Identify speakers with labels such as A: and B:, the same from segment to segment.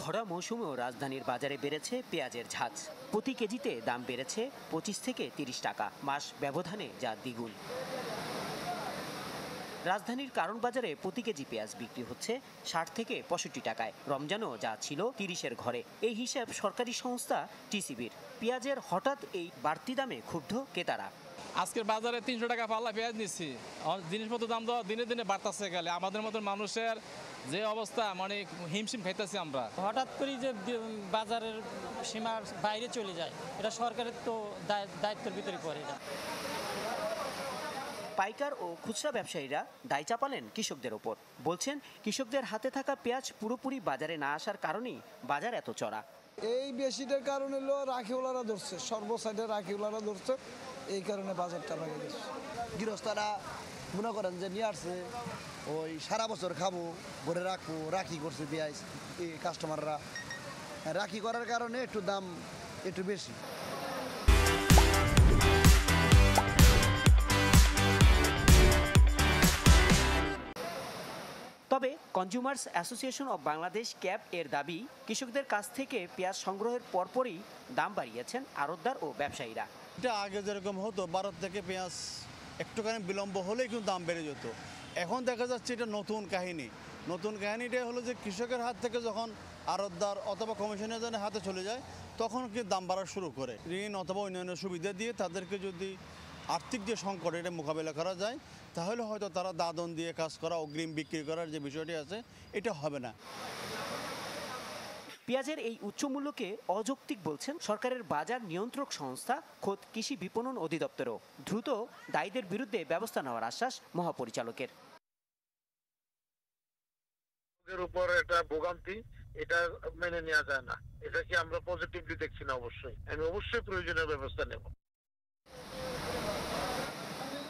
A: ভরা মৌসুমেও রাজধানীর বাজারে বেড়েছে পেঁয়াজের ঝাঁজ। প্রতি কেজিতে দাম বেড়েছে 25 থেকে 30 টাকা, মাস ব্যবধানে যা দ্বিগুণ। রাজধানীর কারণ বাজারে প্রতি কেজি পেঁয়াজ বিক্রি হচ্ছে 60 থেকে 65 টাকায়। রমজানও যা ছিল 30-এর ঘরে। এই হিসাব সরকারি সংস্থা টিসিবির। পেঁয়াজের হঠাৎ এই বাড়তি দামে ক্ষুব্ধ ক্রেতারা।
B: আজকের বাজারে 300 টাকা পাল্লা পেঁয়াজ নিচ্ছি, জিনিসপত্রের দাম তো দিনে দিনে বাড়তেছে গেলে আমাদের মতন মানুষের যে অবস্থা, মানে হিমশিম খাইতেছি আমরা।
C: হঠাৎ করে যে বাজারের সীমার বাইরে চলে যায়, এটা সরকারের তো দায়িত্বের ভিতরে পড়ে। এটা
A: পাইকার ও খুচরা ব্যবসায়ীরা দায় চাপালেন কৃষকদের ওপর। বলছেন, কৃষকদের হাতে থাকা পেঁয়াজ পুরোপুরি বাজারে না আসার কারণেই বাজার এত চড়া।
D: এই বেশিটার কারণ হলো রাখিওয়ালারা ধরছে, সর্বসাইডে রাখিওয়ালারা ধরছে, এই কারণে বাজারটা লাগে গেছে।
E: গৃহস্থরা মনে করেন যে নিয়ে আসছে ওই সারা বছর খাবো, ভরে রাখবো, রাখি করছে পেঁয়াজ এই কাস্টমাররা, রাখি করার কারণে একটু দাম একটু বেশি।
A: তবে consumers association of Bangladesh cab এর দাবি, কৃষকদের কাছ থেকে পেঁয়াজ সংগ্রহের পরপরই দাম বাড়িয়েছেন আড়তদার ও ব্যবসায়ীরা।
F: এটা আগে যেরকম হতো, ভারত থেকে পেঁয়াজ একটুখানি বিলম্ব হলেই কিন্তু দাম বেড়ে যেত। এখন দেখা যাচ্ছে এটা নতুন কাহিনী। নতুন কাহিনীটা হলো যে কৃষকের হাত থেকে যখন আড়তদার অথবা কমিশনারদের হাতে চলে যায়, তখন কিন্তু দাম বাড়া শুরু করে। ঋণ অথবা অন্যান্য সুবিধা দিয়ে তাদেরকে যদি আর্থিক যে সংকট এটা মোকাবেলা করা যায়, তাহলে হয়তো তারা দাদন দিয়ে কাজ করা, অগ্রিম বিক্রি করার যে বিষয়টি আছে, এটা হবে না।
A: পেঁয়াজের এই উচ্চ মূল্যকে অযৌক্তিক বলছেন সরকারের বাজার নিয়ন্ত্রক সংস্থা খোদ কৃষি বিপণন অধিদপ্তরও। দ্রুত দায়ীদের বিরুদ্ধে ব্যবস্থা নেওয়ার আশ্বাস মহাপরিচালকের।
G: উপর এটা ভোগান্তি, এটা মেনে নেওয়া যায় না। এটা কি আমরা পজিটিভলি দেখছি না? অবশ্যই আমি প্রয়োজনীয় ব্যবস্থা নেব।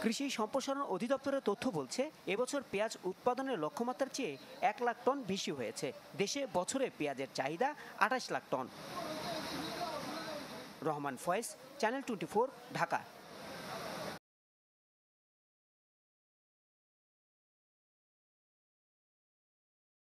A: কৃষি সম্প্রসারণ অধিদপ্তরের তথ্য বলছে, এবছর পেঁয়াজ উৎপাদনের লক্ষ্যমাত্রার চেয়ে 1 লাখ টন বেশি হয়েছে। দেশে বছরে পেঁয়াজের চাহিদা 28 লাখ টন। রহমান ফয়েজ, চ্যানেল 24, ঢাকা।